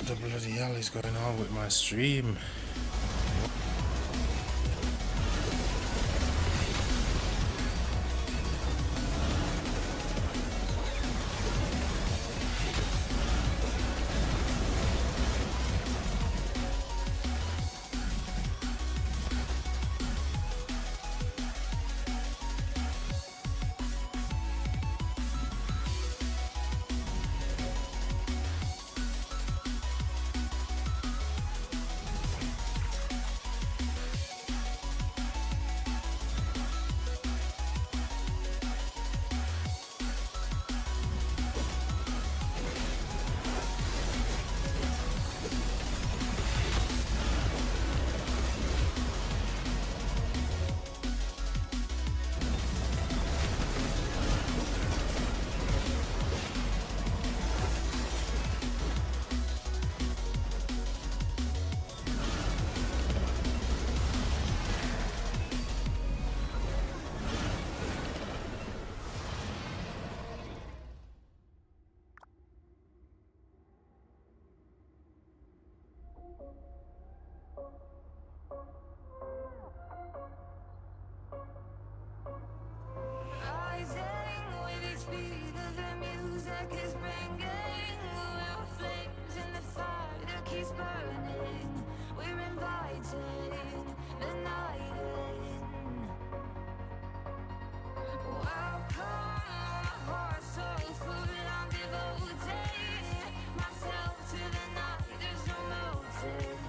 the bloody hell is going on with my stream? Rising with each beat of the music is bringing real flames in the fire that keeps burning. We're inviting the night in. Welcome, my heart so full, I'm devoting myself to the night. There's no motive,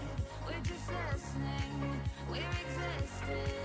we're just listening, we're existing.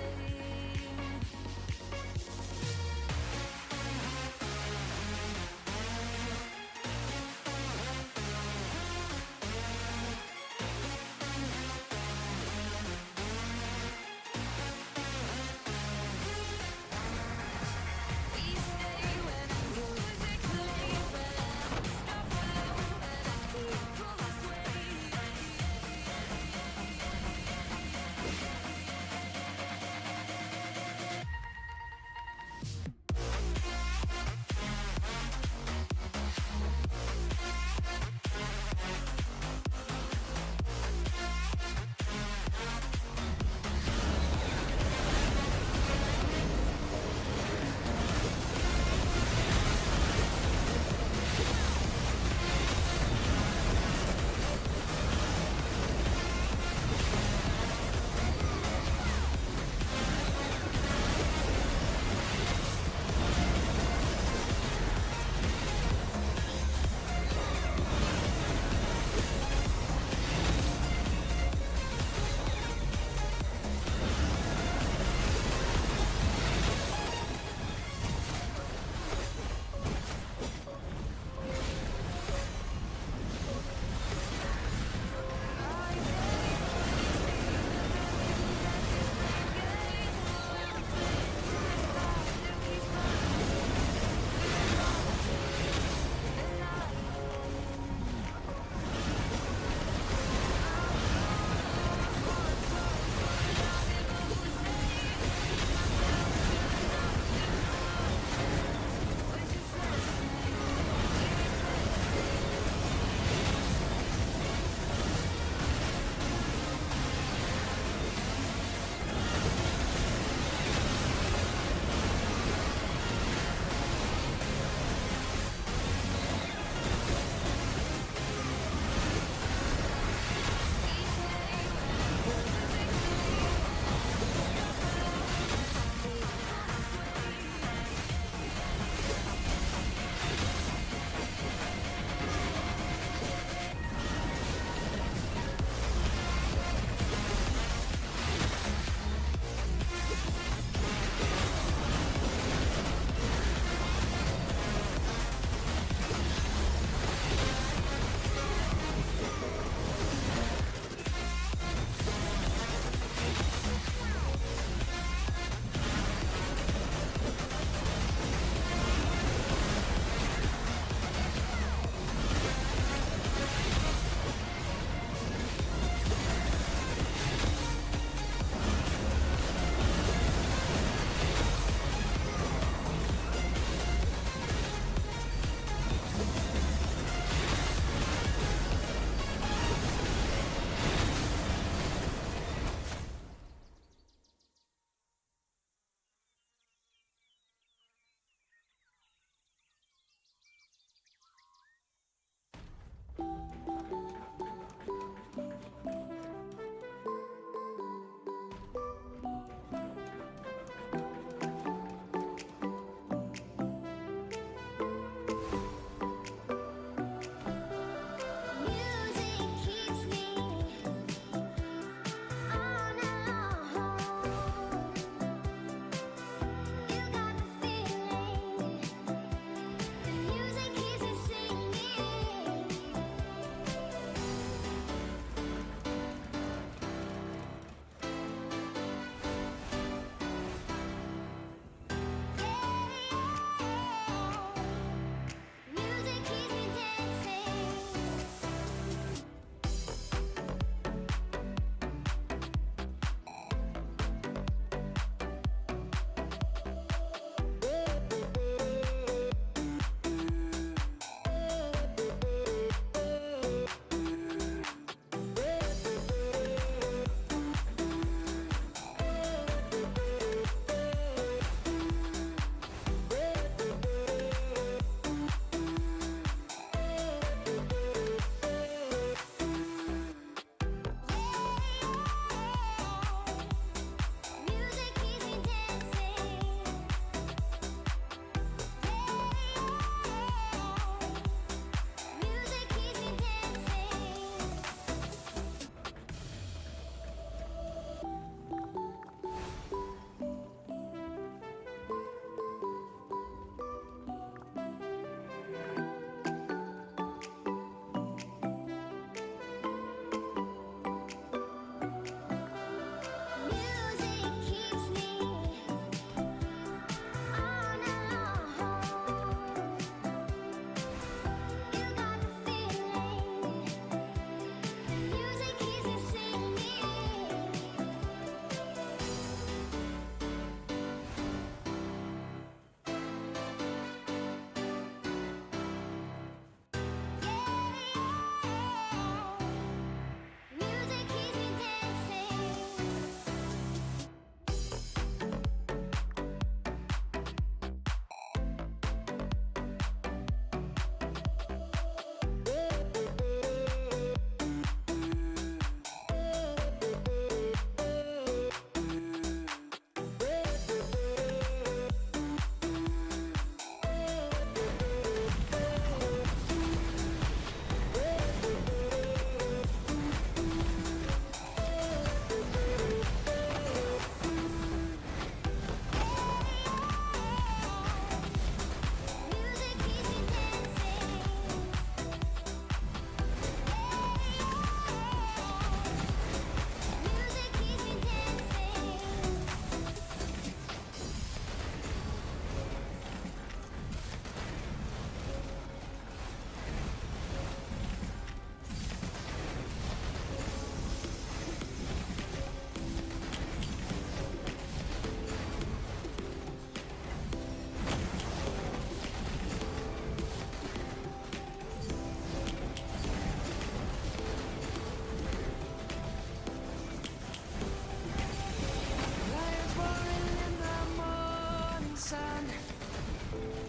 sun,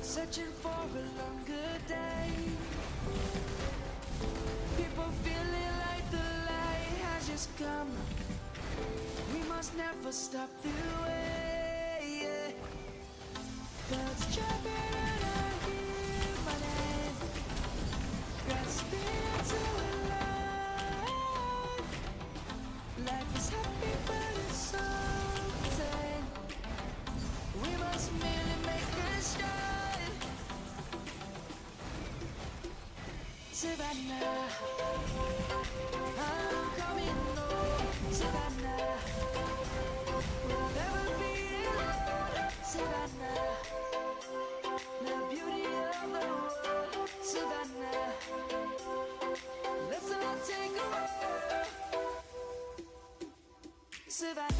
searching for a longer day. People feeling like the light has just come. We must never stop the way. Birds chirping and I hear my name, grasping into life. Life is happy but it's so tame. We must merely make a start. Savannah, I'm coming home. Savannah, we'll never be alone. Savannah, the beauty of the world. Savannah, let's all take a walk. Savannah.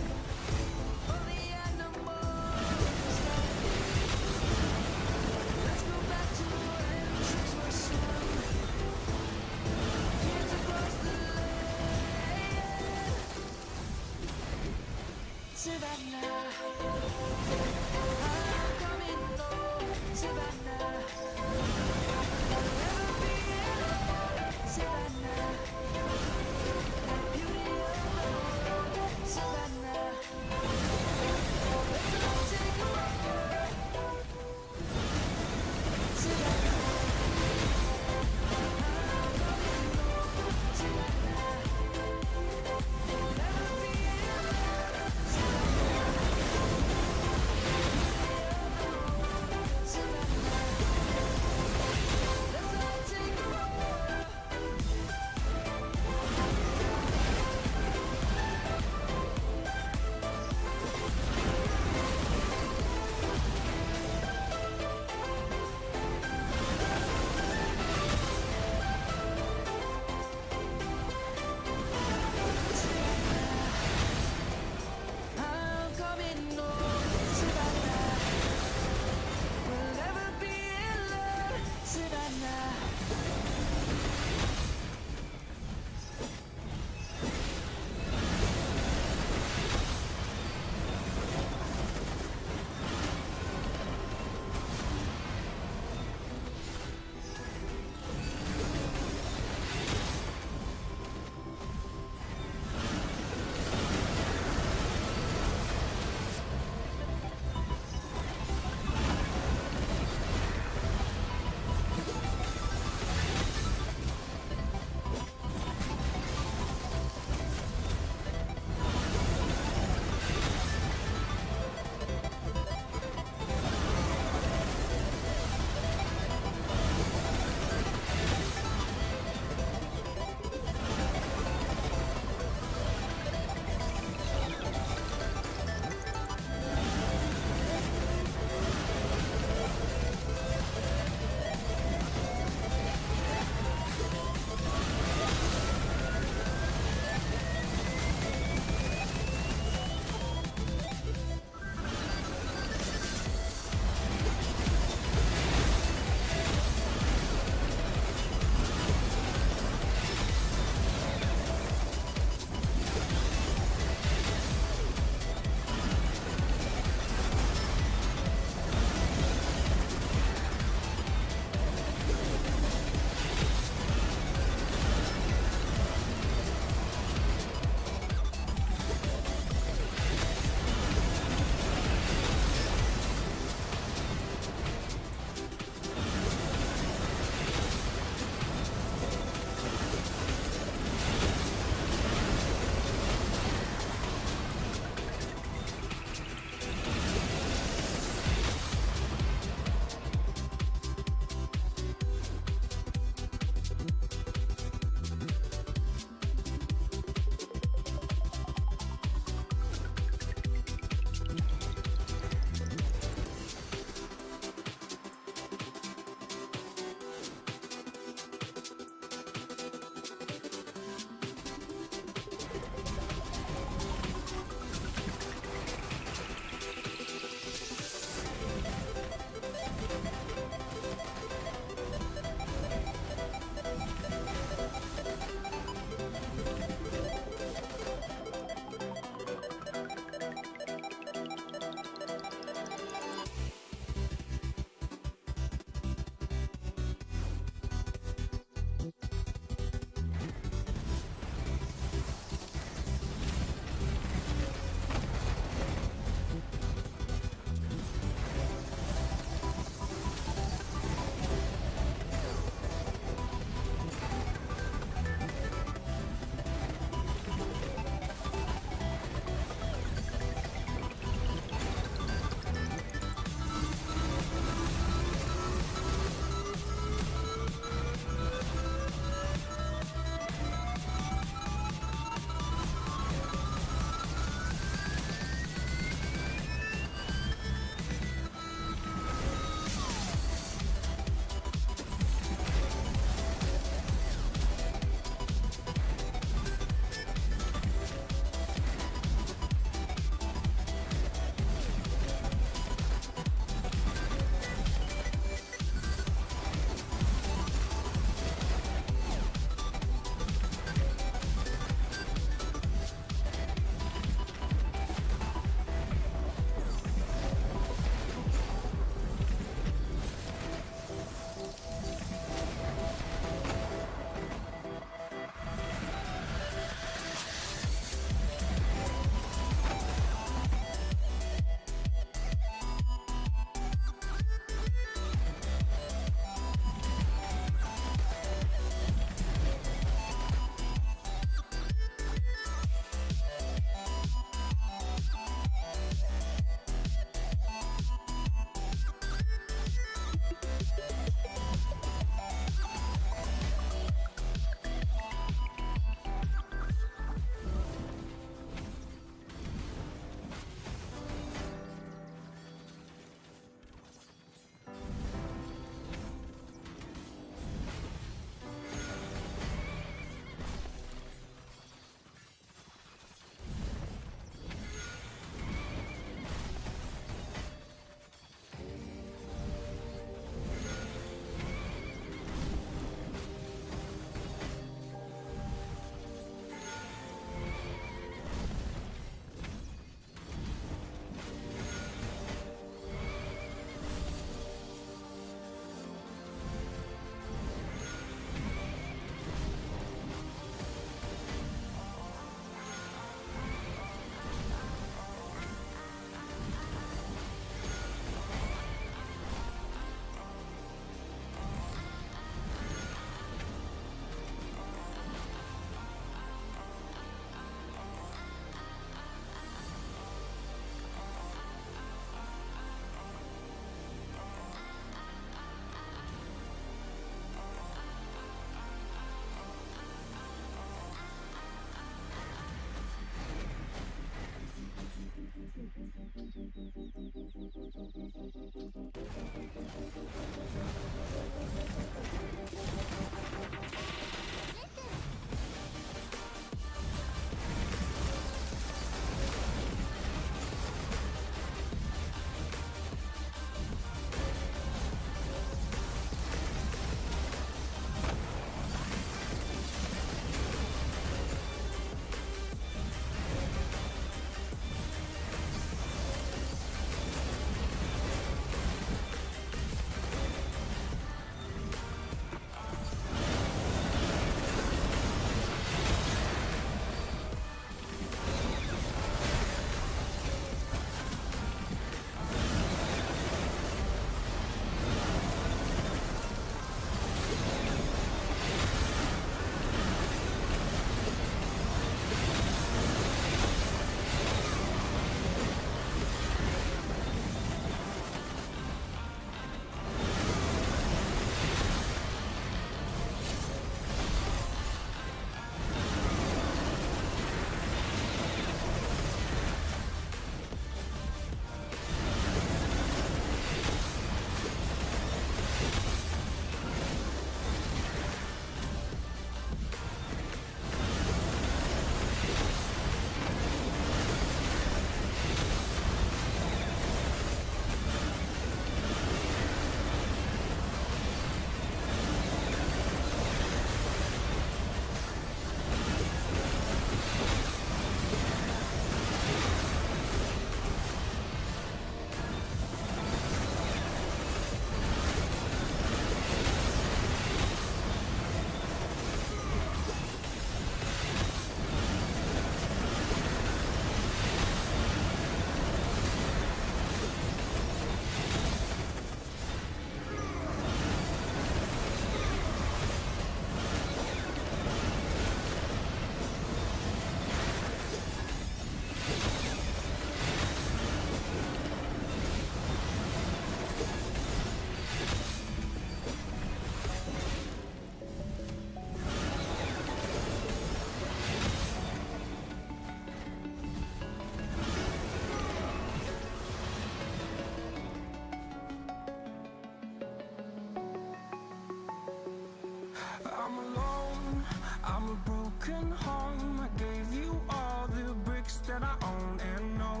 I'm a broken home. I gave you all the bricks that I own and know.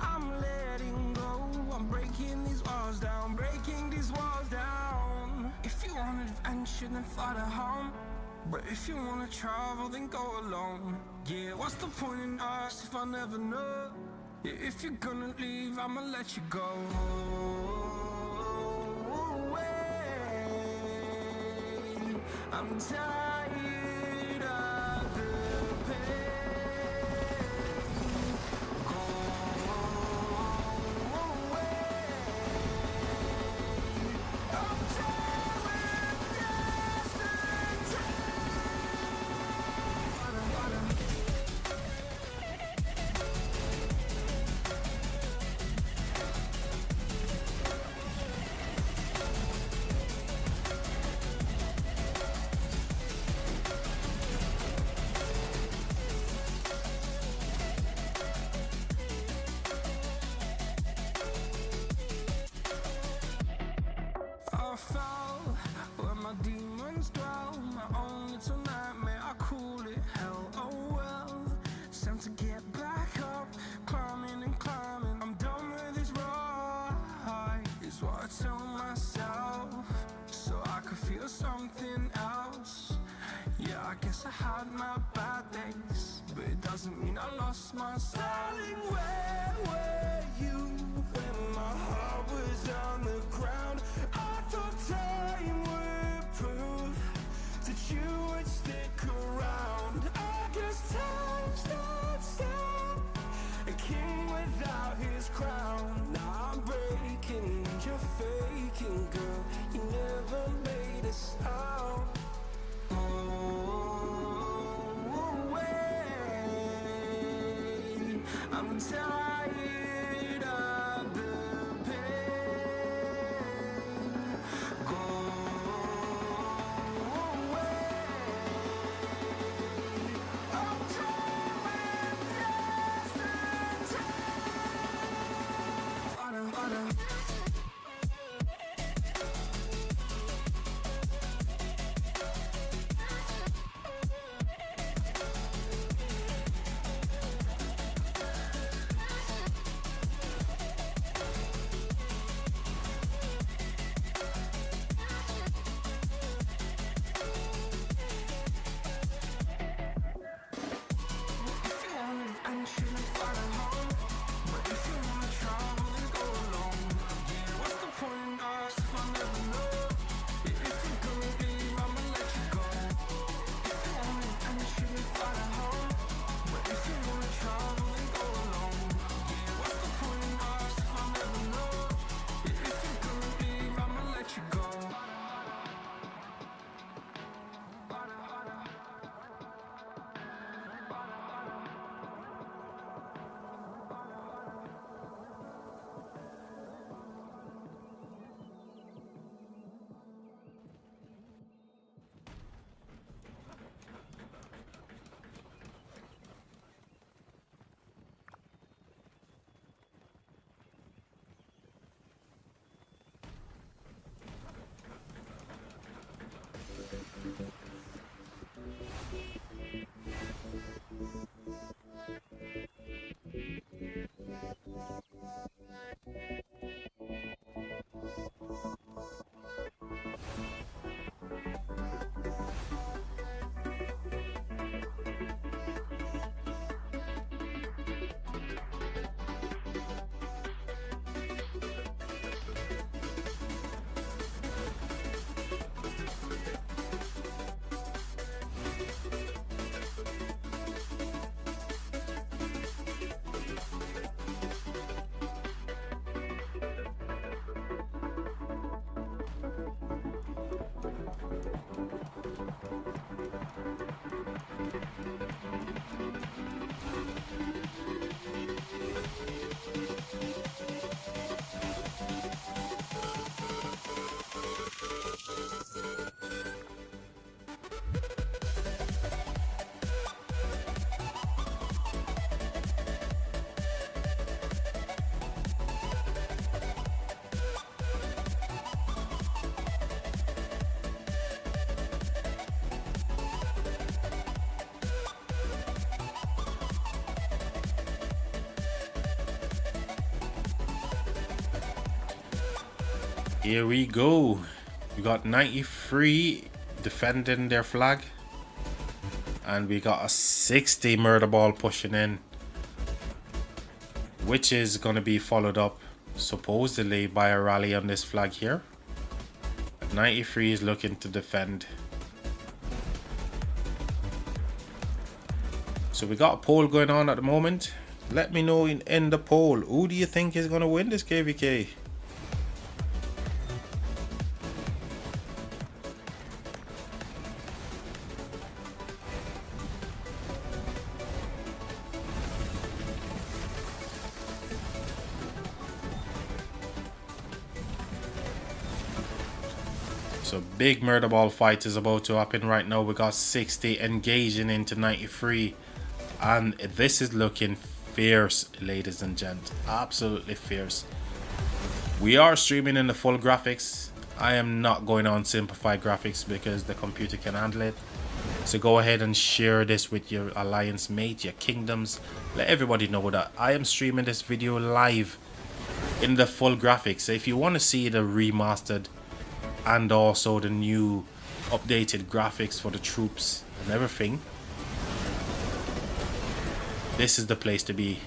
I'm letting go. I'm breaking these walls down, breaking these walls down. If you want adventure, then fly to home. But if you wanna travel, then go alone. Yeah, what's the point in us if I never know? Yeah, if you're gonna leave, I'ma let you go. I'm tired of the pain. Go away. I'm tired of yesterday. I fell where my demons dwell. My own little nightmare, I call it hell. Oh well, it's time to get back up. Climbing and climbing, I'm done with this ride, is what I tell myself, so I could feel something else. Yeah, I guess I had my bad days, but it doesn't mean I lost my style. Darling, where were you when my heart was on the ground? I thought time would prove that you would stick around. I guess time stood still, a king without his crown. Now I'm breaking, you're faking, girl. You never made a sound. I'm tired of the pain. Go away. I'm tired of yesterday. Here we go. We got 93 defending their flag. And we got a 60 murder ball pushing in. Which is going to be followed up supposedly by a rally on this flag here. 93 is looking to defend. So we got a poll going on at the moment. Let me know in the poll, who do you think is going to win this KVK? So big murder ball fight is about to happen right now. We got 60 engaging into 93. And this is looking fierce, ladies and gents. Absolutely fierce. We are streaming in the full graphics. I am not going on simplified graphics because the computer can handle it. So go ahead and share this with your alliance mate, your kingdoms. Let everybody know that I am streaming this video live in the full graphics. So if you want to see the remastered and also the new updated graphics for the troops and everything, this is the place to be.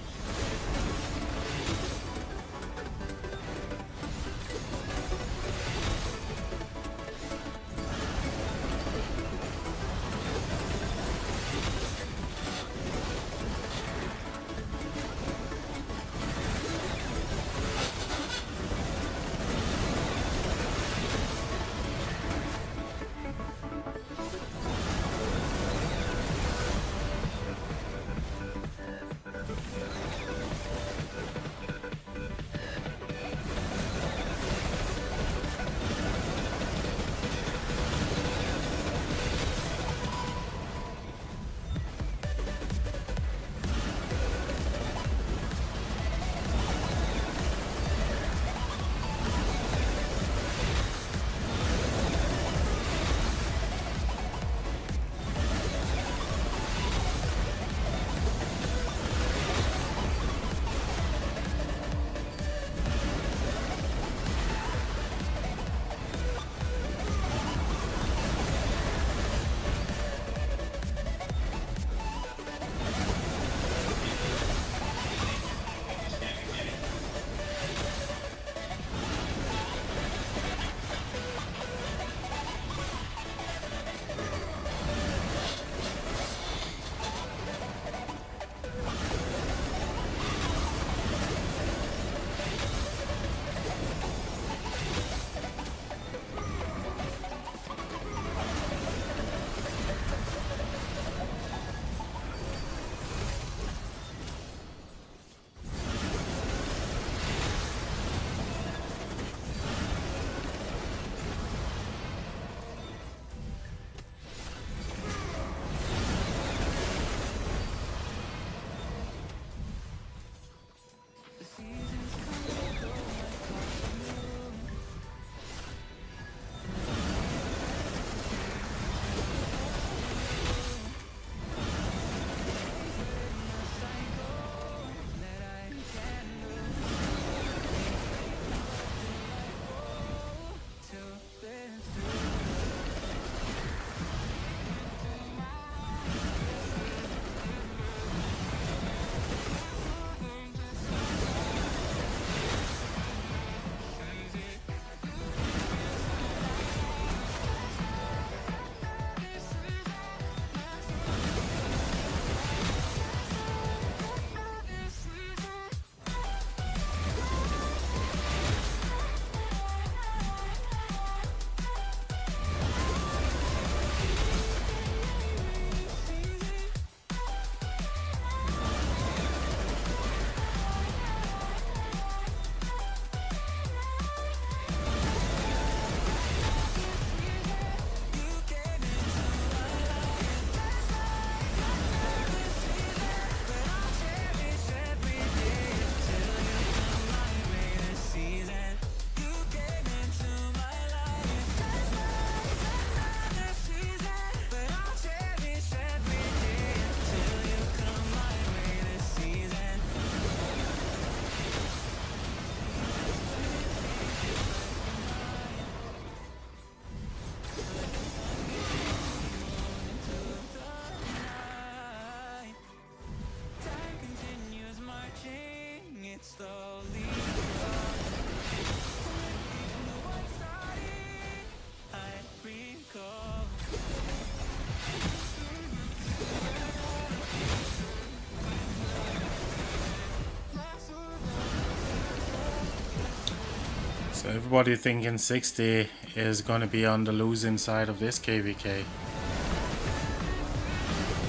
So everybody thinking 60 is going to be on the losing side of this KVK.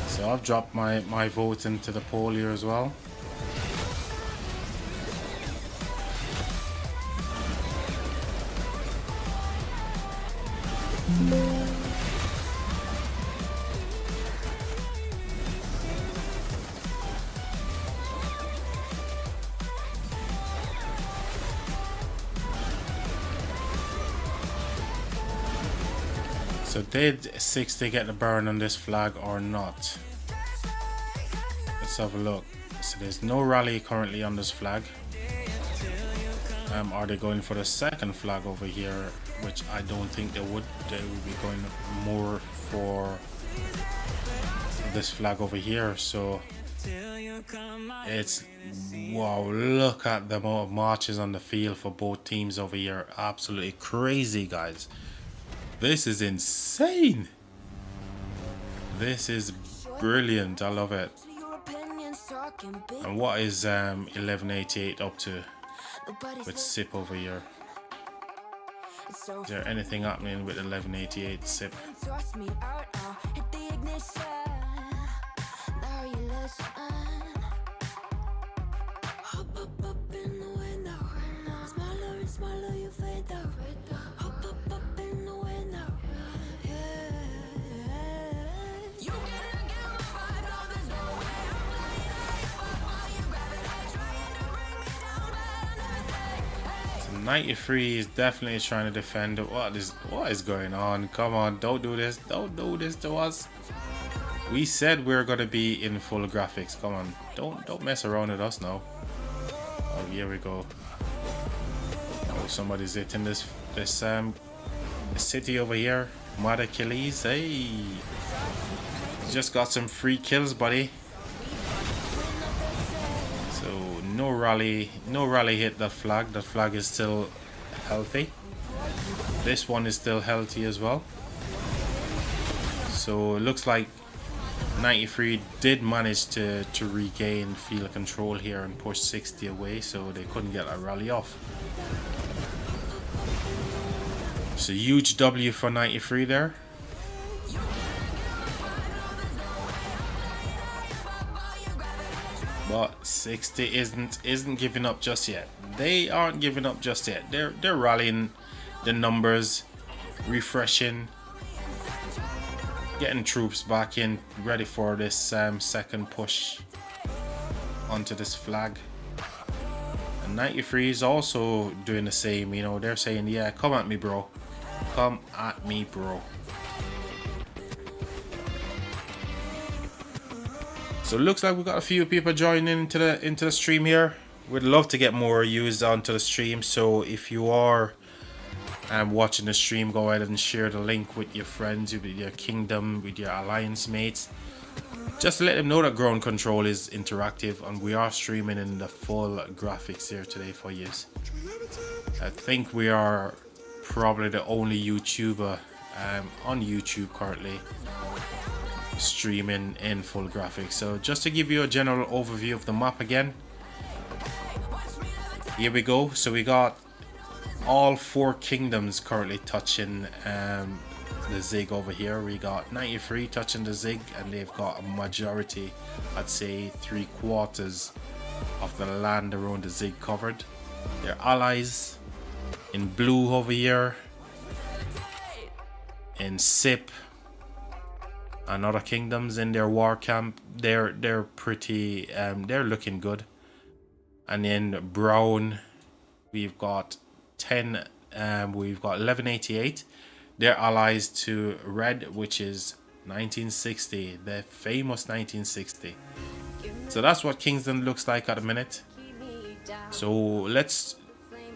So I've dropped my vote into the poll here as well. So did 60 get the burn on this flag or not? Let's have a look. So there's no rally currently on this flag. Are they going for the second flag over here? Which I don't think they would. They would be going more for this flag over here. So it's, wow, look at the amount of marches on the field for both teams over here. Absolutely crazy, guys. This is insane. This is brilliant. I love it. And what is 1188 up to with SIP over here? Is there anything happening with 1188 SIP? So 93 is definitely trying to defend. What is going on? Come on, don't do this. Don't do this to us. We said we're gonna be in full graphics. Come on, don't mess around with us now. Oh, here we go. Oh, somebody's hitting this city over here. Mad Achilles, hey, just got some free kills, buddy. So no rally hit that flag. That flag is still healthy. This one is still healthy as well. So it looks like 93 did manage to regain field control here and push 60 away, so they couldn't get a rally off. So huge W for 93 there. But 60 isn't giving up just yet. They aren't giving up just yet. They're rallying the numbers, refreshing, getting troops back in, ready for this second push onto this flag. And 93 is also doing the same. You know, they're saying, yeah, come at me, bro. Come at me, bro. So it looks like we got a few people joining into the stream here. We'd love to get more used onto the stream. So if you are watching the stream, go ahead and share the link with your friends, with your kingdom, with your alliance mates. Just to let them know that Ground Control is interactive and we are streaming in the full graphics here today for you. I think we are probably the only YouTuber on YouTube currently streaming in full graphics. So just to give you a general overview of the map again, here we go. So we got all 4 kingdoms currently touching the Zig over here. We got 93 touching the Zig, and they've got a majority, I'd say 3/4 of the land around the Zig covered. Their allies in blue over here, in SIP and other kingdoms in their war camp, they're pretty they're looking good. And in brown we've got 10 we've got 1188, they're allies to red, which is 1960, the famous 1960. So that's what Kingston looks like at the minute. So let's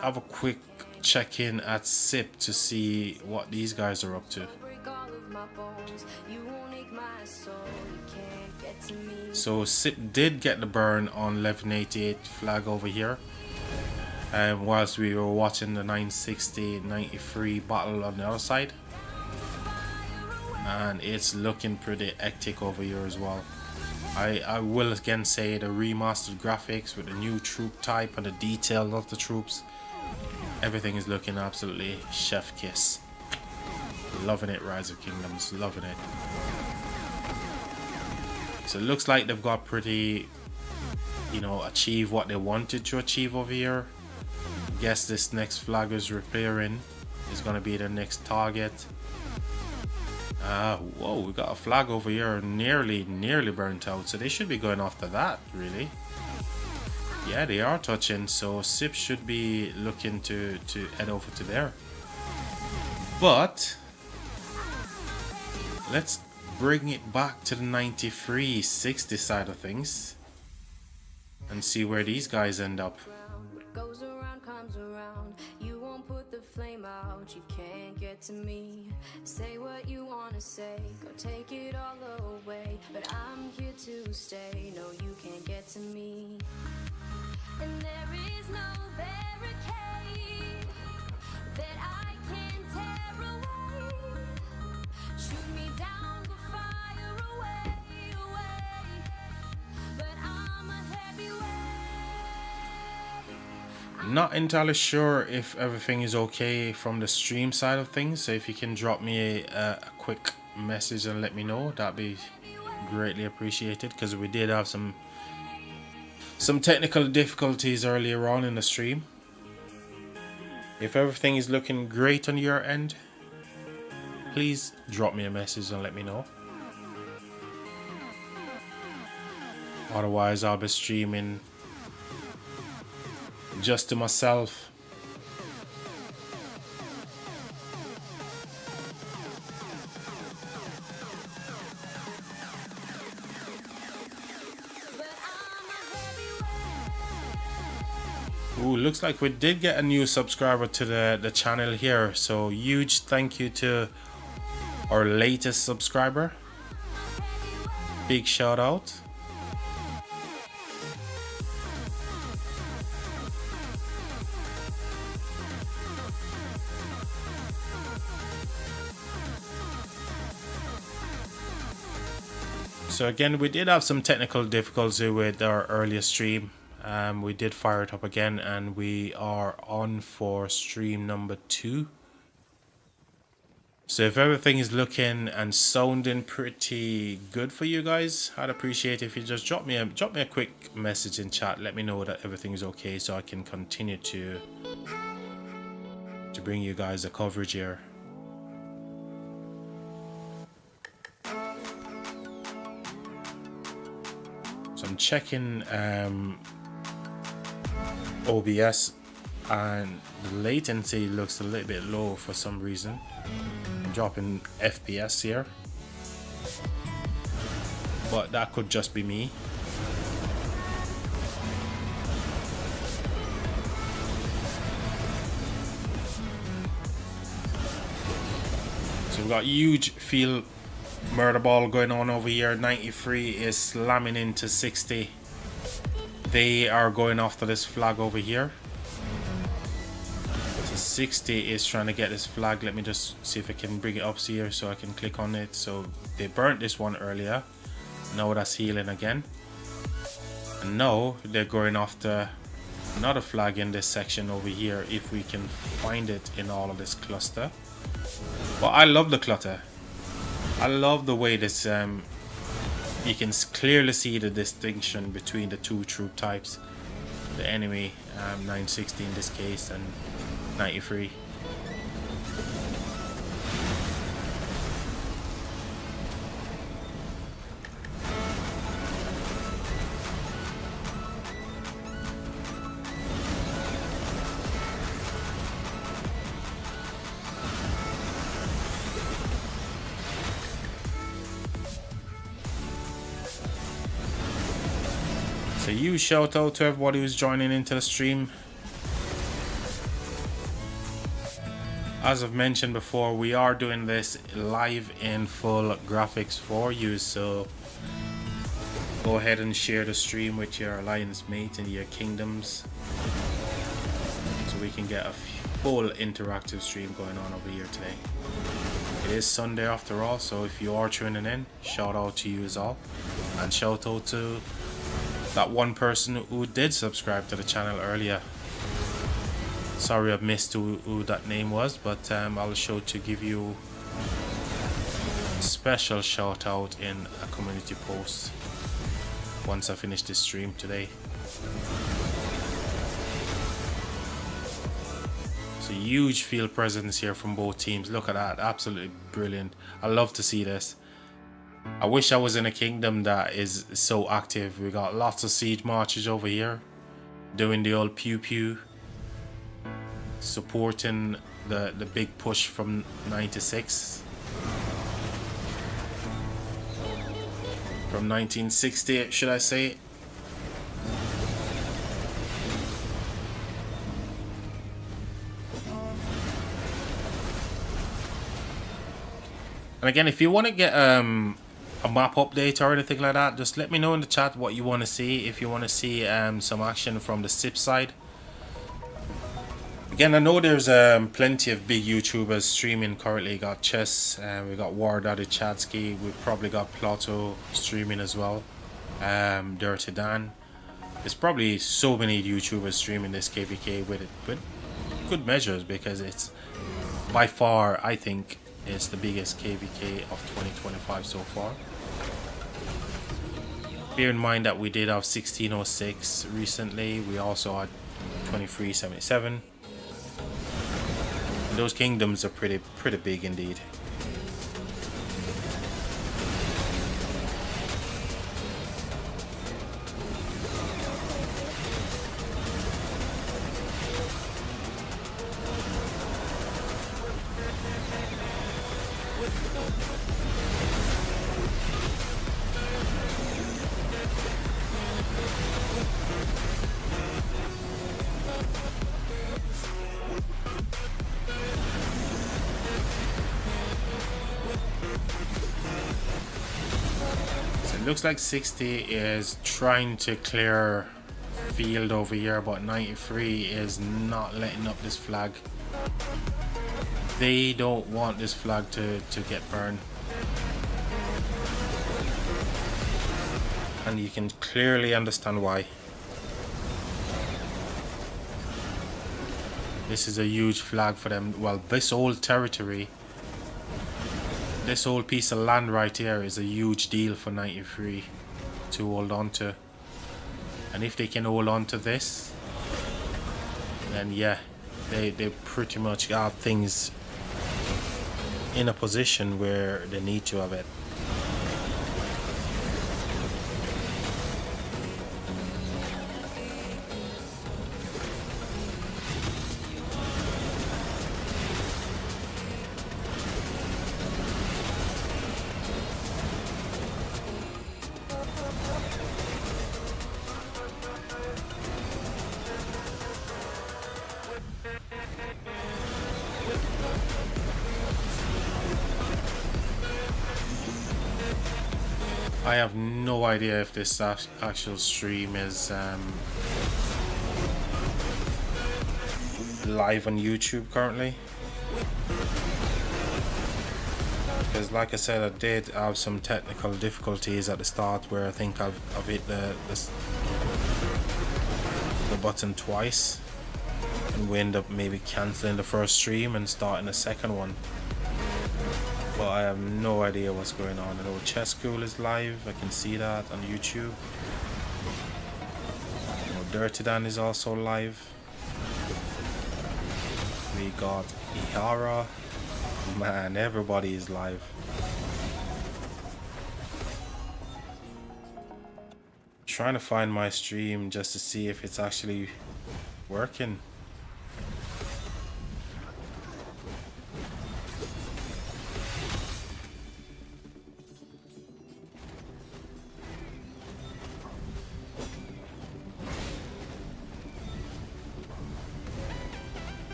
have a quick check in at SIP to see what these guys are up to. So SIP did get the burn on 1188 flag over here, whilst we were watching the 960-93 battle on the other side, and it's looking pretty hectic over here as well. I will again say the remastered graphics with the new troop type and the detail of the troops Everything is looking absolutely chef kiss. Loving it, Rise of Kingdoms, loving it. So it looks like they've got pretty, you know, achieve what they wanted to achieve over here. Guess this next flag is repairing is going to be the next target. Whoa, we got a flag over here nearly burnt out, so they should be going after that, really. Yeah, they are touching, so SIP should be looking to head over to there. But let's bring it back to the 93-60 side of things and see where these guys end up. What goes around comes around. You won't put the flame out. You can't get to me. Say what you wanna say. Go take it all away. But I'm here to stay. No, you can't get to me. And there is no barricade that I can tear away. Shoot me down, go fire away, away. But I'm a heavyweight. Not entirely sure if everything is okay from the stream side of things, so if you can drop me a quick message and let me know, that'd be greatly appreciated, because we did have some technical difficulties earlier on in the stream. If everything is looking great on your end, please drop me a message and let me know. Otherwise, I'll be streaming just to myself. Ooh, looks like we did get a new subscriber to the channel here, so huge thank you to our latest subscriber. Big shout out. So again, we did have some technical difficulty with our earlier stream. We did fire it up again, and we are on for stream number 2. So if everything is looking and sounding pretty good for you guys, I'd appreciate if you just drop me a quick message in chat. Let me know that everything is okay, so I can continue to bring you guys the coverage here. So I'm checking OBS, and the latency looks a little bit low for some reason. I'm dropping FPS here, but that could just be me. So we've got huge field murder ball going on over here. 93 is slamming into 60. They are going after this flag over here. So 60 is trying to get this flag. Let me just see if I can bring it up here so I can click on it. So they burnt this one earlier. Now that's healing again. And now they're going after another flag in this section over here, if we can find it in all of this cluster. Well, I love the clutter. I love the way this you can clearly see the distinction between the two troop types, the enemy 960 in this case and 93. So huge shout out to everybody who's joining into the stream. As I've mentioned before, we are doing this live in full graphics for you, so go ahead and share the stream with your alliance mates and your kingdoms, so we can get a full interactive stream going on over here today. It is Sunday after all, so if you are tuning in, shout out to you as all, and shout out to that one person who did subscribe to the channel earlier. Sorry I missed who that name was, but I'll show to give you a special shout out in a community post once I finish this stream today. So huge field presence here from both teams. Look at that, absolutely brilliant. I love to see this. I wish I was in a kingdom that is so active. We got lots of siege marches over here doing the old pew pew, supporting the big push from 96, from 1960 should I say. And again, if you want to get a map update or anything like that, just let me know in the chat what you want to see. If you want to see some action from the SIP side. Again, I know there's plenty of big YouTubers streaming currently. Got Chess, we got War Daddy Chadsky, we've probably got Plato streaming as well. Dirty Dan. There's probably so many YouTubers streaming this KVK with good measures, because it's by far, I think, is the biggest KVK of 2025 so far. Bear in mind that we did have 1606 recently. We also had 2377. And those kingdoms are pretty big indeed. Looks like 60 is trying to clear field over here, but 93 is not letting up this flag. They don't want this flag to get burned. And you can clearly understand why. This is a huge flag for them. Well, this whole territory, this whole piece of land right here is a huge deal for 93 to hold on to. And if they can hold on to this, then yeah, they pretty much got things in a position where they need to have it. I have no idea if this actual stream is live on YouTube currently, because like I said, I did have some technical difficulties at the start where I think I've hit the button twice, and we end up maybe cancelling the first stream and starting the second one. But I have no idea what's going on. I know Chess School is live, I can see that on YouTube. You know, Dirty Dan is also live. We got Ihara. Man, everybody is live. Trying to find my stream just to see if it's actually working.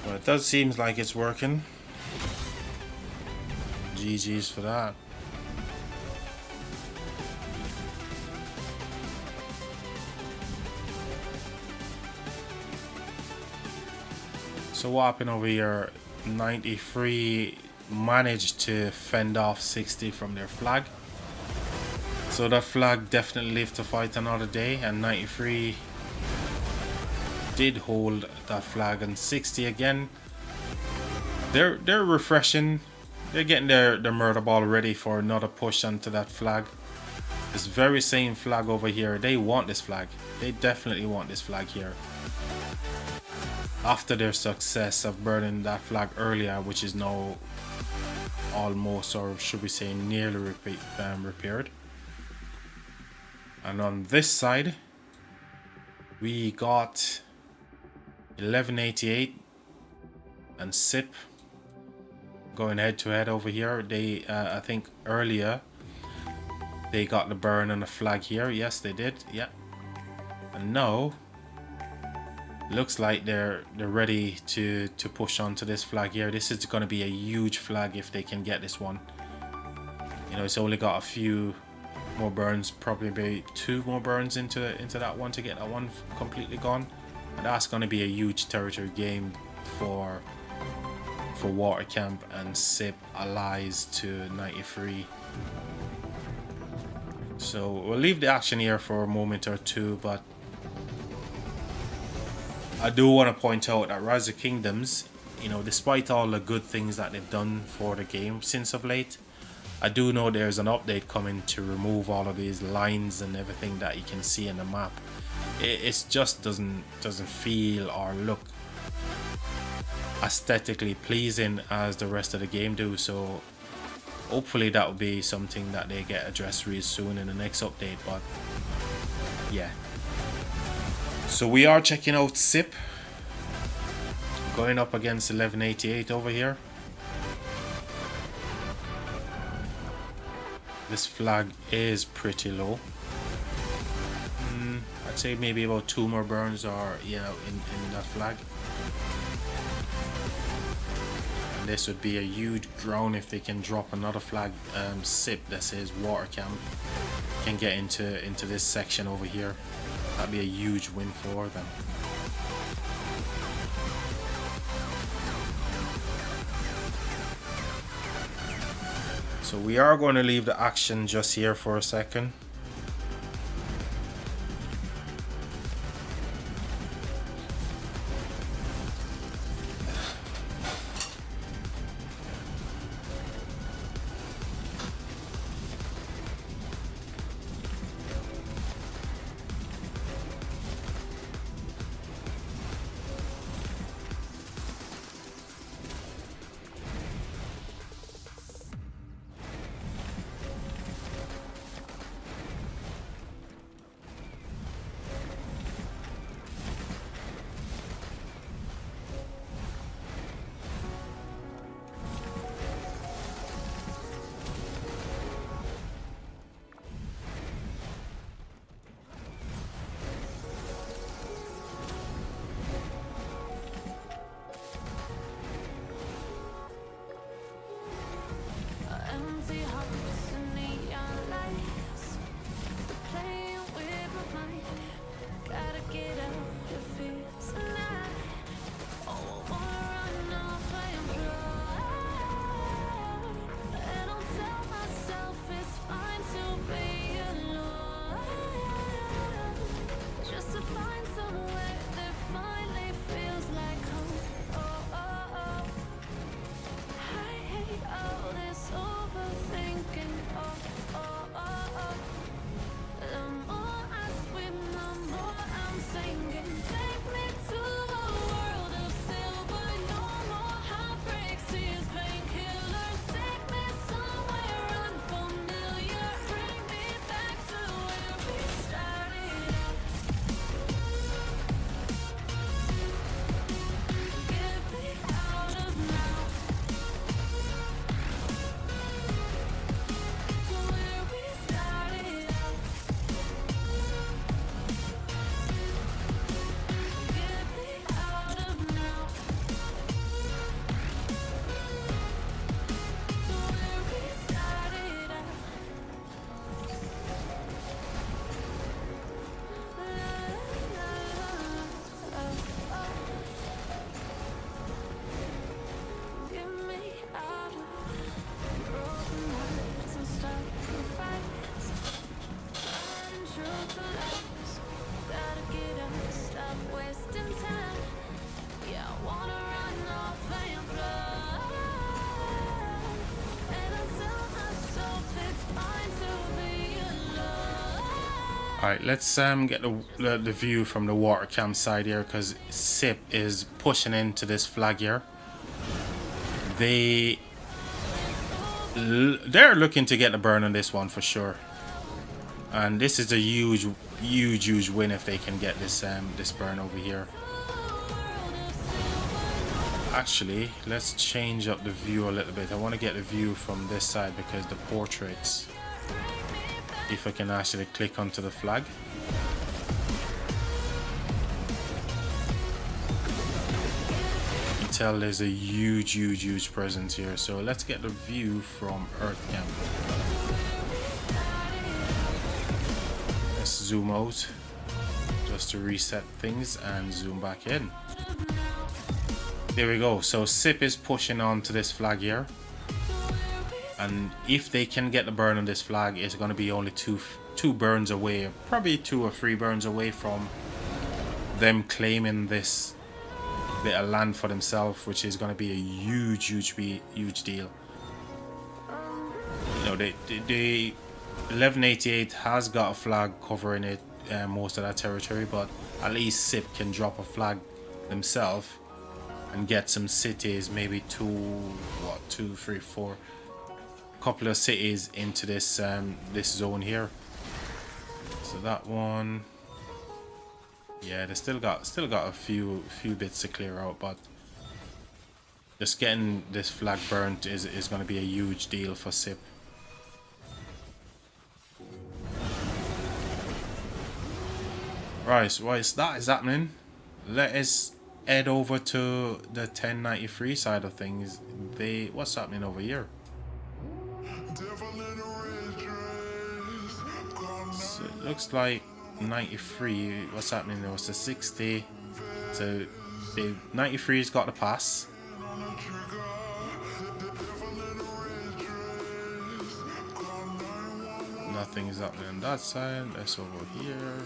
Well, it does seem like it's working. GG's for that. So what happened over here? 93 managed to fend off 60 from their flag. So that flag definitely lived to fight another day, and 93 did hold that flag, and 60 again. They're refreshing. They're getting their murder ball ready for another push onto that flag. This very same flag over here, they want this flag. They definitely want this flag here. After their success of burning that flag earlier, which is now almost, or should we say nearly repaired. And on this side we got 1188 and SIP going head to head over here. They I think earlier they got the burn on the flag here. Yes, they did. Yeah. And now looks like they're ready to push onto this flag here. This is going to be a huge flag if they can get this one. You know, it's only got a few more burns, probably maybe 2 more burns into that one to get that one completely gone, and that's going to be a huge territory game for Water Camp and SIP allies to 93. So we'll leave the action here for a moment or two, but I do want to point out that Rise of Kingdoms, you know, despite all the good things that they've done for the game since of late, I do know there's an update coming to remove all of these lines and everything that you can see in the map. It just doesn't feel or look aesthetically pleasing as the rest of the game do. So hopefully that will be something that they get addressed real soon in the next update. But yeah. So we are checking out SIP going up against 1188 over here. This flag is pretty low. I'd say maybe about 2 more burns, or yeah, in that flag. And this would be a huge drown if they can drop another flag. SIP that says Water Camp can get into this section over here. That'd be a huge win for them. So we are going to leave the action just here for a second. Alright, let's get the view from the water camp side here, because SIP is pushing into this flag here. They're looking to get the burn on this one for sure. And this is a huge win if they can get this this burn over here. Actually, let's change up the view a little bit. I want to get the view from this side because the portraits, if I can actually click onto the flag. You can tell there's a huge presence here. So let's get the view from Earth Camp. Let's zoom out just to reset things and zoom back in. There we go. So SIP is pushing on to this flag here. And if they can get the burn on this flag, it's going to be only two burns away, probably 2 or 3 burns away from them claiming this bit of land for themselves, which is going to be a huge deal. You know, the 1188 has got a flag covering it, most of that territory, but at least SIP can drop a flag themselves and get some cities, maybe 2, 3, 4. Couple of cities into this this zone here. So that one, yeah, they still got a few bits to clear out, but just getting this flag burnt is going to be a huge deal for SIP. Right, so whilst that is happening, let us head over to the 1093 side of things. What's happening over here? So it looks like 93. What's happening there? It's the 60. So the 93's got the pass. Nothing is happening on that side. Let's over here.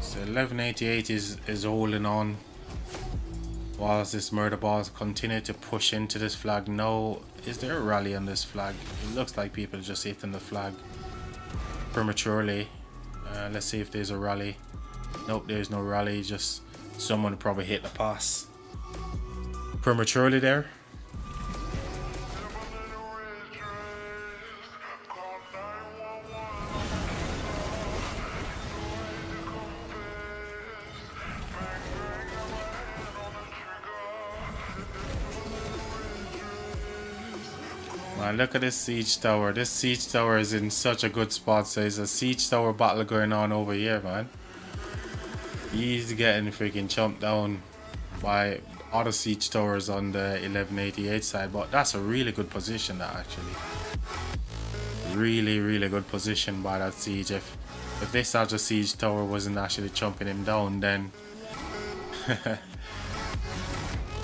So 1188 is holding on whilst this murder balls continue to push into this flag. No, is there a rally on this flag? It looks like people just hitting the flag prematurely. Let's see if there's a rally. Nope, there's no rally, just someone probably hit the pass prematurely there. Man, look at this siege tower. This siege tower is in such a good spot. So there's a siege tower battle going on over here, man. He's getting freaking chomped down by other siege towers on the 1188 side. But that's a really good position, that actually. Really good position by that siege. If this other siege tower wasn't actually chomping him down, then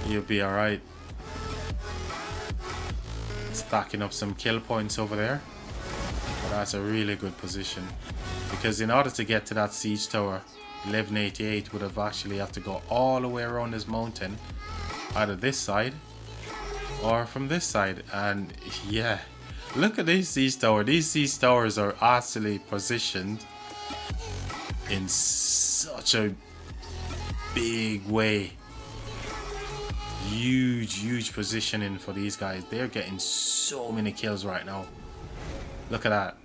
you'll be alright. Stacking up some kill points over there. But that's a really good position, because in order to get to that siege tower, 1188 would have actually have to go all the way around this mountain, either this side or from this side. And yeah, look at this siege tower. These siege towers are actually positioned in such a big way. Huge positioning for these guys. They're getting so many kills right now. Look at that.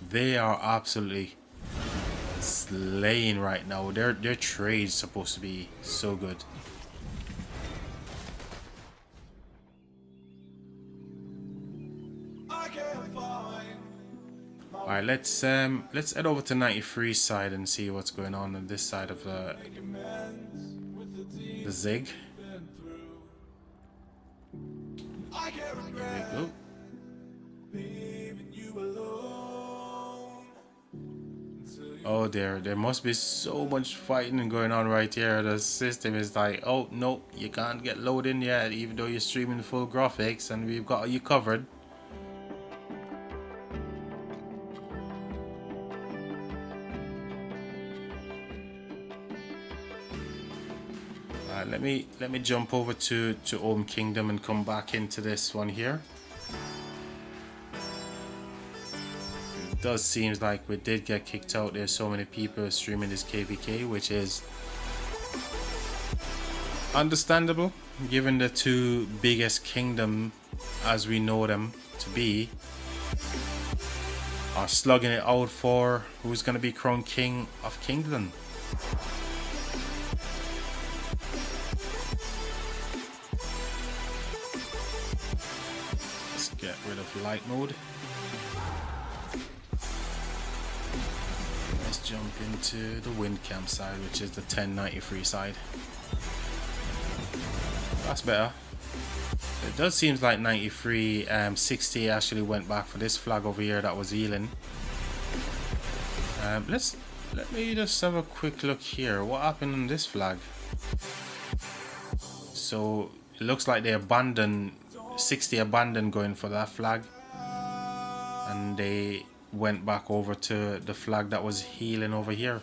They are absolutely slaying right now. Their trade's supposed to be so good. Alright, let's head over to 93 side and see what's going on this side of the Zig. There we go. Oh dear, there must be so much fighting going on right here. The system is like, oh no, you can't get loaded yet, even though you're streaming full graphics and we've got you covered. Let me jump over to Home Kingdom and come back into this one here. It does seems like we did get kicked out. There's so many people streaming this KVK, which is understandable given the two biggest kingdom as we know them to be are slugging it out for who's going to be crowned king of Kingdom. Get rid of light mode. Let's jump into the wind camp side, which is the 1093 side. That's better. It does seem like 93 60 actually went back for this flag over here that was healing. Let me just have a quick look here. What happened on this flag? So it looks like they abandoned 60 abandoned going for that flag and they went back over to the flag that was healing over here.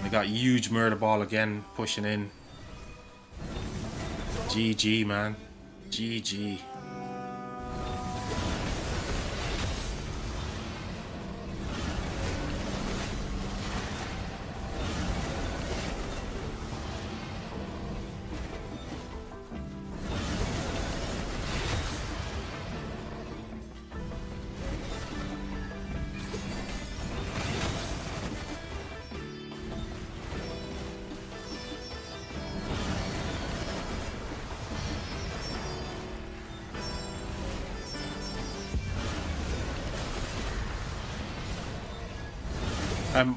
They got huge murder ball again pushing in. GG man, GG.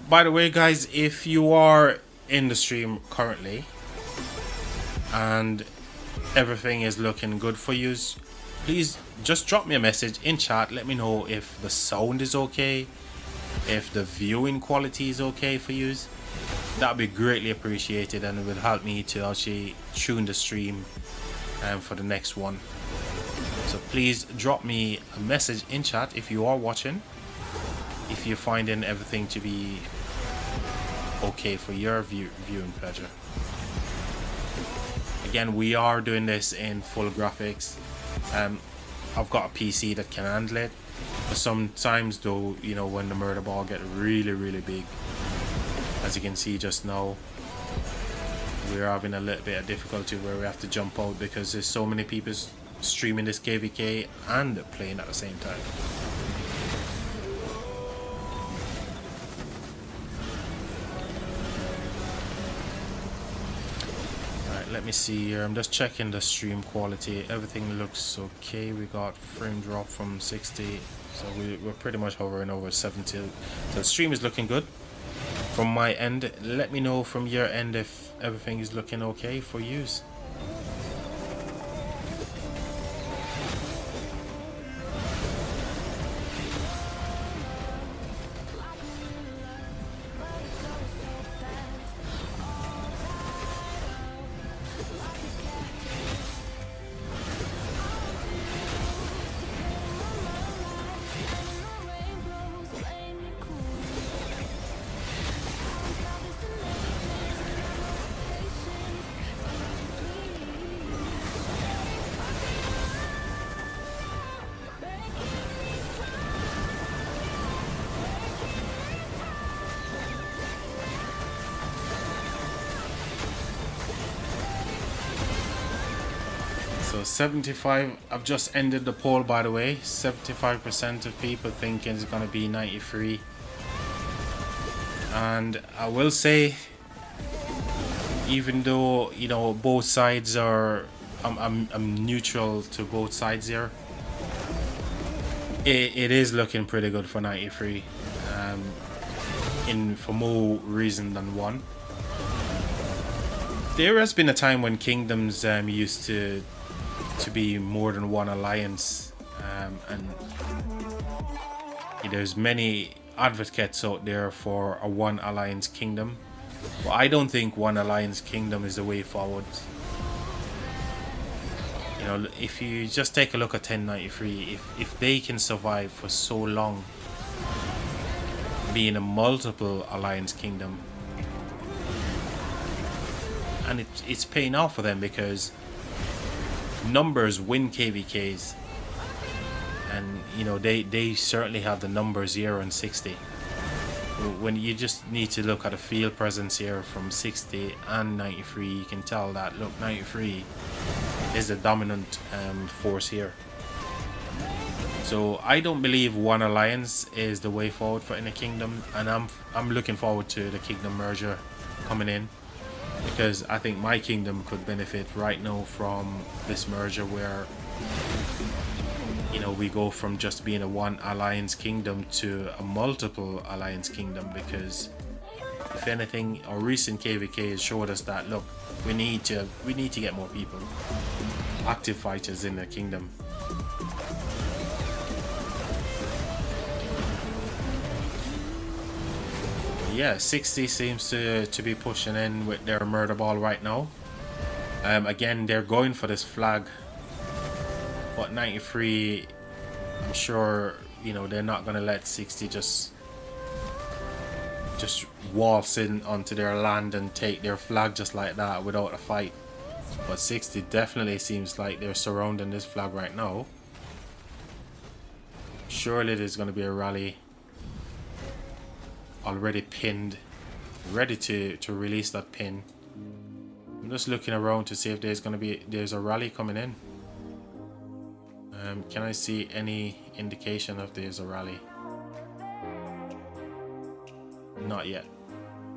By the way guys, if you are in the stream currently and everything is looking good for you, please just drop me a message in chat. Let me know if the sound is okay, if the viewing quality is okay for you. That would be greatly appreciated and it will help me to actually tune the stream for the next one. So please drop me a message in chat if you are watching, if you're finding everything to be okay for your viewing pleasure. Again, we are doing this in full graphics. I've got a PC that can handle it, but sometimes though, you know, when the murder ball get really big, as you can see just now, we're having a little bit of difficulty where we have to jump out because there's so many people streaming this KVK and playing at the same time. Let me see here. I'm just checking the stream quality. Everything looks okay. We got frame drop from 60, so we're pretty much hovering over 70. So the stream is looking good from my end. Let me know from your end if everything is looking okay for use. So 75, I've just ended the poll by the way. 75% of people thinking it's going to be 93. And I will say, even though, you know, both sides are, I'm neutral to both sides here. It is looking pretty good for 93. For more reason than one. There has been a time when kingdoms used to be more than one alliance, and There's many advocates out there for a one alliance kingdom, but I don't think one alliance kingdom is the way forward. You know, if you just take a look at 1093, if they can survive for so long being a multiple alliance kingdom, and it's paying off for them because numbers win KVKs, and you know they certainly have the numbers here on 60. When you just need to look at a field presence here from 60 and 93, you can tell that, look, 93 is the dominant force here. So I don't believe one alliance is the way forward for any kingdom, and I'm looking forward to the kingdom merger coming in, because I think my kingdom could benefit right now from this merger, where you know we go from just being a one alliance kingdom to a multiple alliance kingdom. Because if anything, our recent KVK has showed us that, look, we need to get more people, active fighters in the kingdom. Yeah, 60 seems to be pushing in with their murder ball right now. Again, they're going for this flag, but 93, I'm sure, you know, they're not gonna let 60 just waltz in onto their land and take their flag just like that without a fight. But 60 definitely seems like they're surrounding this flag right now. Surely there's gonna be a rally already pinned, ready to release that pin. I'm just looking around to see if there's a rally coming in. Can I see any indication of there's a rally? Not yet.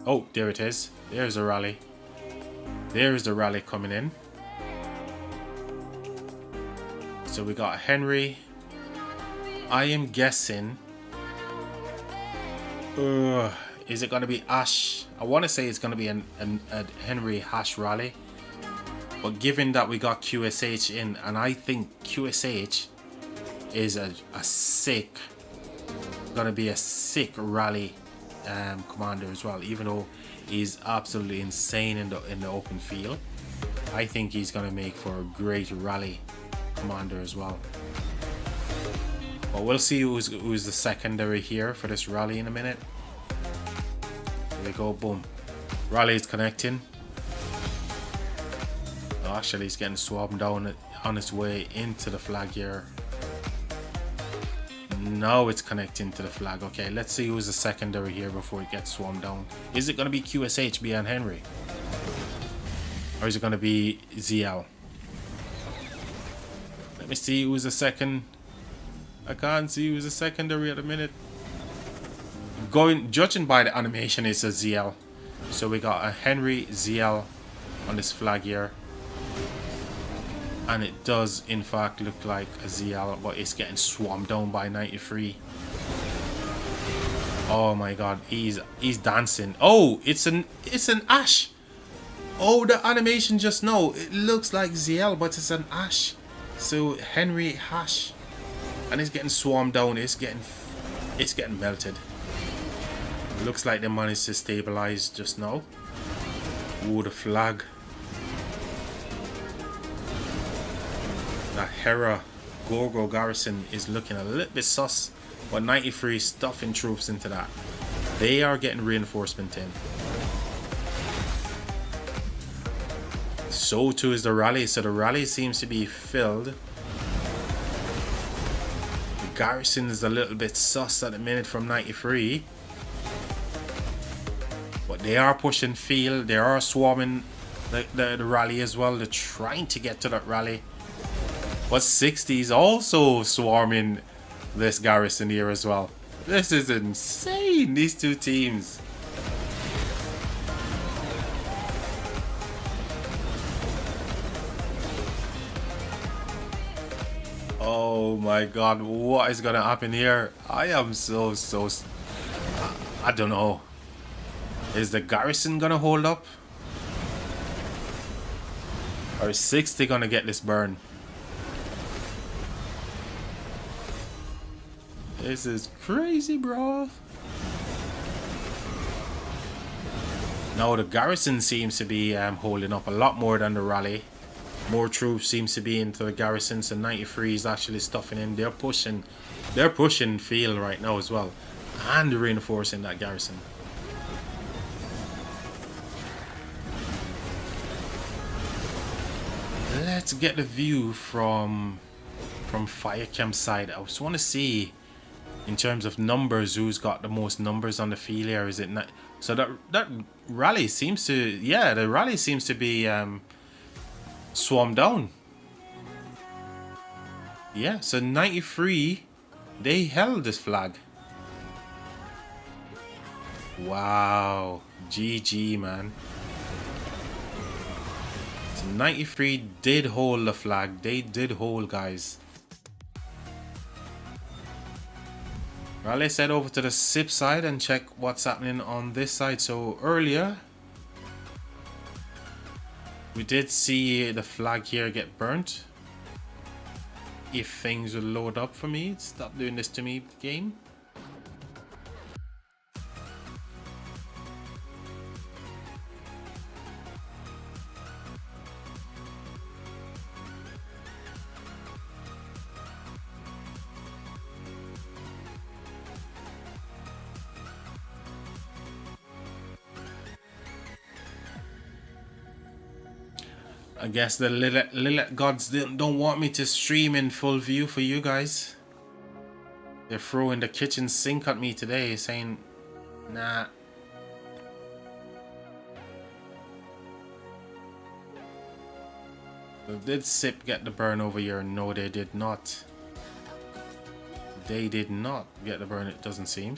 Oh, there it is. There's a rally. There's the rally coming in. So we got Henry. I am guessing. Is it going to be Ash? I want to say it's going to be a Henry Hash rally. But given that we got QSH in, and I think QSH is going to be a sick rally commander as well. Even though he's absolutely insane in the open field, I think he's going to make for a great rally commander as well. But we'll see who's the secondary here for this rally in a minute. Here we go, boom. Rally is connecting. Oh, actually, he's getting swarmed down on his way into the flag here. Now it's connecting to the flag. Okay, let's see who's the secondary here before it gets swarmed down. Is it going to be QSH beyond Henry? Or is it going to be ZL? Let me see who's the second. I can't see who's the secondary at the minute. Judging by the animation, it's a ZL. So we got a Henry ZL on this flag here. And it does in fact look like a ZL, but it's getting swarmed down by 93. Oh my god, he's dancing. Oh, it's an Ash. Oh, the animation just now, it looks like ZL, but it's an Ash. So Henry Hash. And it's getting swarmed down. It's getting melted. Looks like they managed to stabilize just now. Ooh, the flag. That Hera Gorgo garrison is looking a little bit sus, but 93 stuffing troops into that. They are getting reinforcement in. So too is the rally. So the rally seems to be filled. Garrison is a little bit sus at the minute from 93, but they are pushing field. They are swarming the rally as well. They're trying to get to that rally, but 60 is also swarming this garrison here as well. This is insane, these two teams. Oh my god, what is gonna happen here? I am so I don't know. Is the garrison gonna hold up? Or is 60 gonna get this burn? This is crazy, bro. Now the garrison seems to be holding up a lot more than the rally. More troops seems to be into the garrison, so 93 is actually stuffing in. They're pushing field right now as well, and reinforcing that garrison. Let's get the view from fire camp side. I just want to see, in terms of numbers, who's got the most numbers on the field here. Is it not? So that rally seems to, yeah, the rally seems to be swarmed down. Yeah, so 93, they held this flag. Wow, GG, man. So 93 did hold the flag. They did hold, guys. Well, let's head over to the SIP side and check what's happening on this side. So earlier, we did see the flag here get burnt. If things will load up for me, stop doing this to me, game. I guess the Lilith gods don't want me to stream in full view for you guys. They're throwing the kitchen sink at me today, saying, nah. So did SIP get the burn over here? No, they did not. They did not get the burn, it doesn't seem.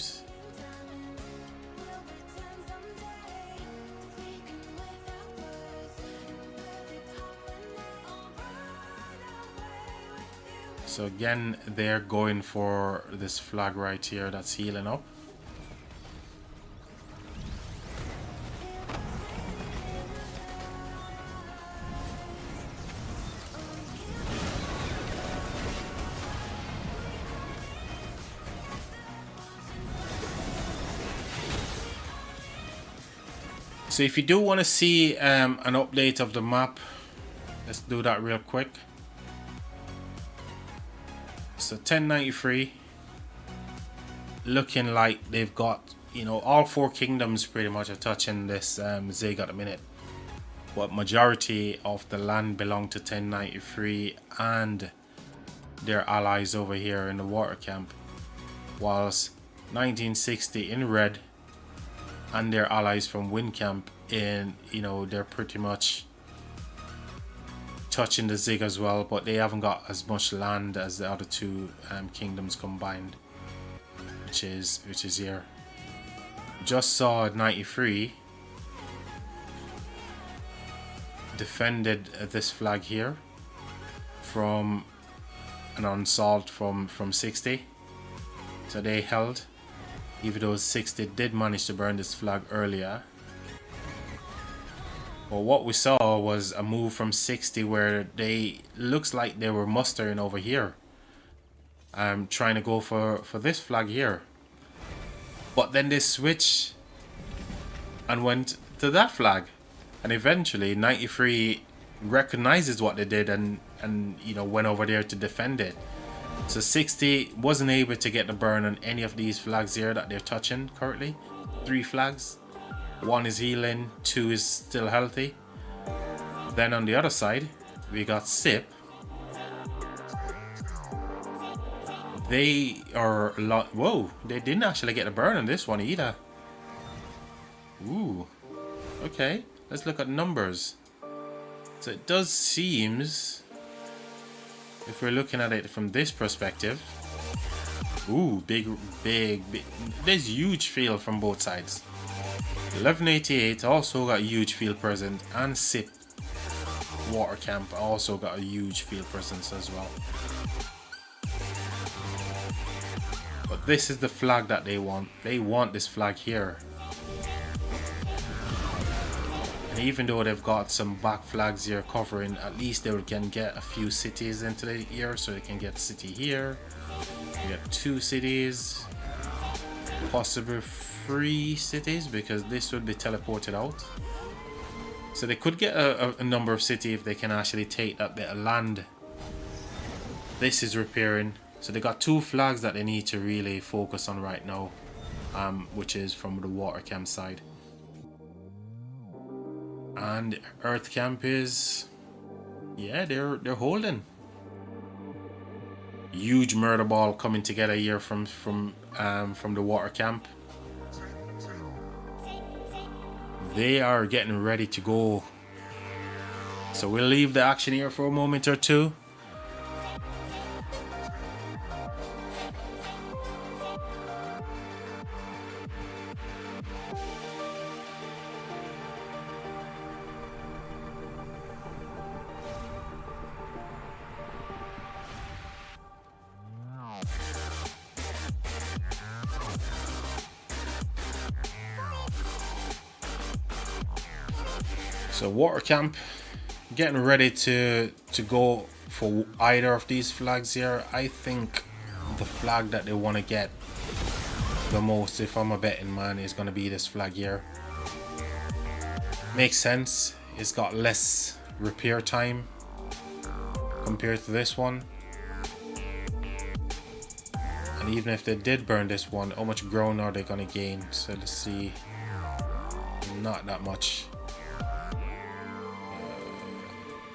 So again, they're going for this flag right here that's healing up. So if you do want to see an update of the map, let's do that real quick. So 1093, looking like they've got, you know, all four kingdoms pretty much are touching this Zig at the minute. But majority of the land belong to 1093 and their allies over here in the water camp. Whilst 1960 in red and their allies from Wind Camp in, you know, they're pretty much touching the Zig as well, but they haven't got as much land as the other two kingdoms combined, which is here. Just saw 93 defended this flag here from an assault from 60, so they held, even though 60 did manage to burn this flag earlier. But what we saw was a move from 60 where they looks like they were mustering over here, trying to go for this flag here. But then they switched and went to that flag, and eventually 93 recognizes what they did and you know, went over there to defend it. So 60 wasn't able to get the burn on any of these flags here that they're touching currently. 3 flags. 1 is healing, 2 is still healthy. Then on the other side, we got SIP. They are a lot. Whoa, they didn't actually get a burn on this one either. Ooh, okay. Let's look at numbers. So it does seems, if we're looking at it from this perspective, ooh, big. There's huge field from both sides. 1188 also got a huge field presence, and SIP Water Camp also got a huge field presence as well. But this is the flag that they want. They want this flag here. And even though they've got some back flags here covering, at least they can get a few cities into the here. So they can get city here, We got 2 cities, possibly 3 cities, because this would be teleported out. So they could get a number of cities if they can actually take that bit of land. This is repairing. So they got 2 flags that they need to really focus on right now, which is from the water camp side. And Earth camp is, yeah, they're holding. Huge murder ball coming together here from the water camp. They are getting ready to go. So we'll leave the action here for a moment or two. So water camp getting ready to go for either of these flags here. I think the flag that they want to get the most, if I'm a betting man, is going to be this flag here. Makes sense. It's got less repair time compared to this one. And even if they did burn this one, how much ground are they going to gain? So let's see. Not that much.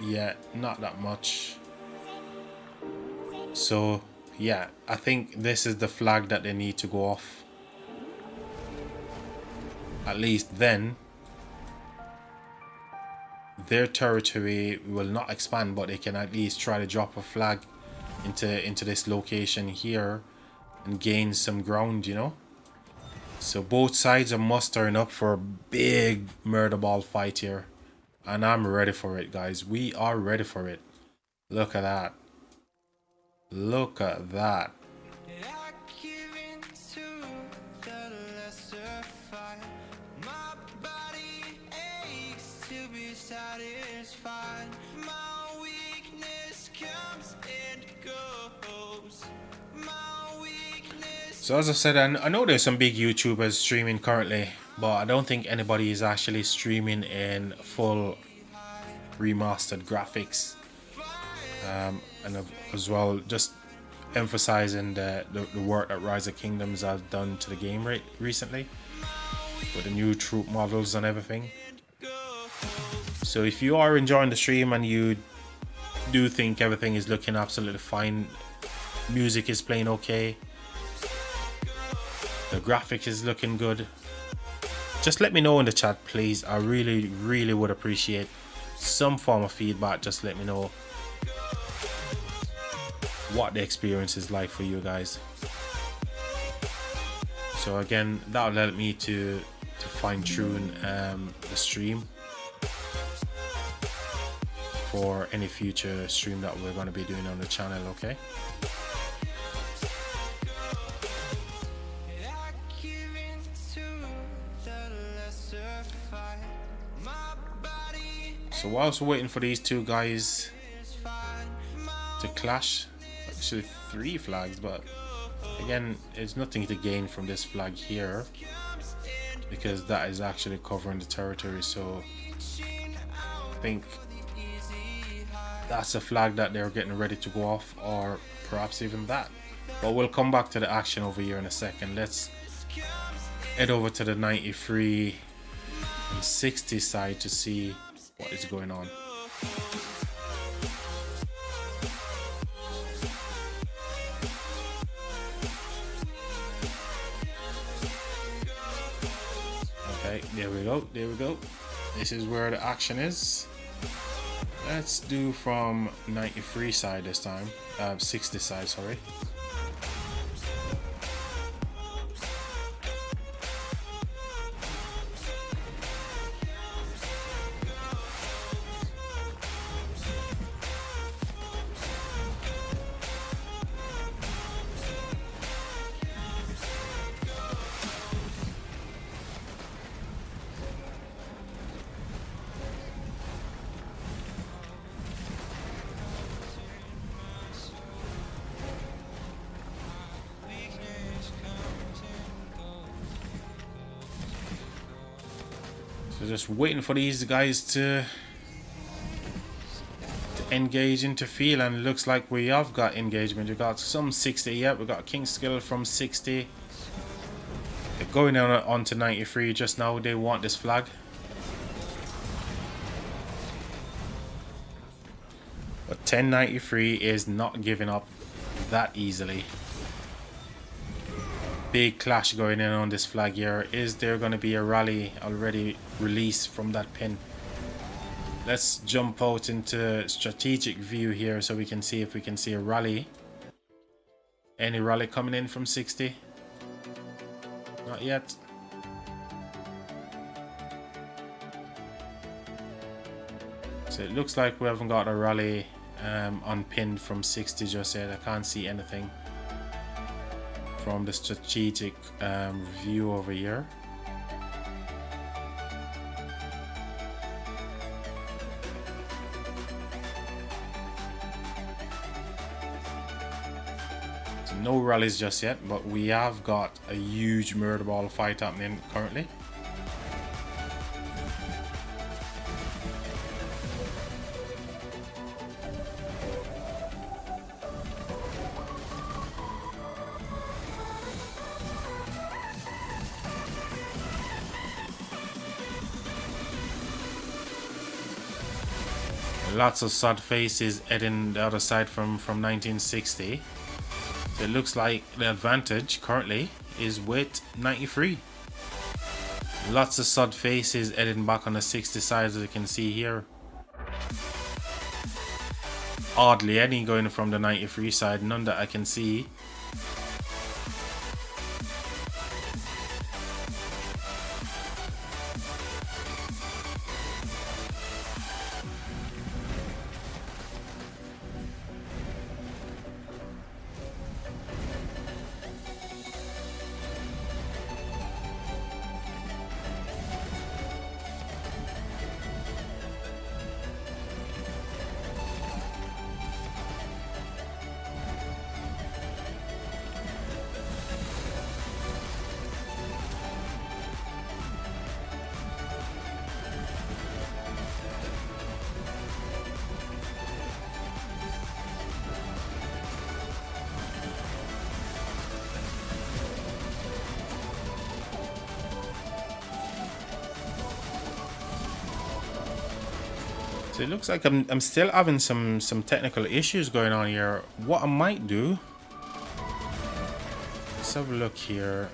Yeah, not that much. So yeah, I think this is the flag that they need to go off. At least then their territory will not expand, but they can at least try to drop a flag into this location here and gain some ground, you know. So both sides are mustering up for a big murder ball fight here. And I'm ready for it, guys. We are ready for it. Look at that. Look at that. I give in to the lesser fight. My body aches to be satisfied. My weakness comes and goes. My weakness. So as I said, I know there's some big YouTubers streaming currently, but I don't think anybody is actually streaming in full remastered graphics. And as well, just emphasizing the work that Rise of Kingdoms has done to the game recently with the new troop models and everything. So if you are enjoying the stream and you do think everything is looking absolutely fine, music is playing okay, the graphic is looking good, just let me know in the chat, please. I really would appreciate some form of feedback. Just let me know what the experience is like for you guys. So again, that will help me to fine tune the stream for any future stream that we're going to be doing on the channel. Okay. I give in to the lesser fight. My body So whilst we're waiting for these two guys is fine. to clash, actually 3 flags, but again, there's nothing to gain from this flag here because that is actually covering the territory. So I think that's a flag that they're getting ready to go off, or perhaps even that. But we'll come back to the action over here in a second. Let's head over to the 93 and 60 side to see what is going on. Okay, there we go, there we go. This is where the action is. Let's do from 93 side this time, 60 side, sorry. So just waiting for these guys to engage into field, and it looks like we have got engagement. We got some 60. Yep, we got King Skill from 60. They're going on to 93 just now. They want this flag. But 1093 is not giving up that easily. Big clash going in on this flag here. Is there going to be a rally already released from that pin? Let's jump out into strategic view here so we can see if we can see a rally. Any rally coming in from 60? Not yet. So it looks like we haven't got a rally on pin from 60 just yet. I can't see anything from the strategic view over here. So no rallies just yet, but we have got a huge murder ball fight happening currently. Lots of sad faces heading the other side from 1960. So it looks like the advantage currently is with 93. Lots of sad faces heading back on the 60 side, as you can see here. Hardly any going from the 93 side, none that I can see. So it looks like I'm still having some technical issues going on here. What I might do, let's have a look here.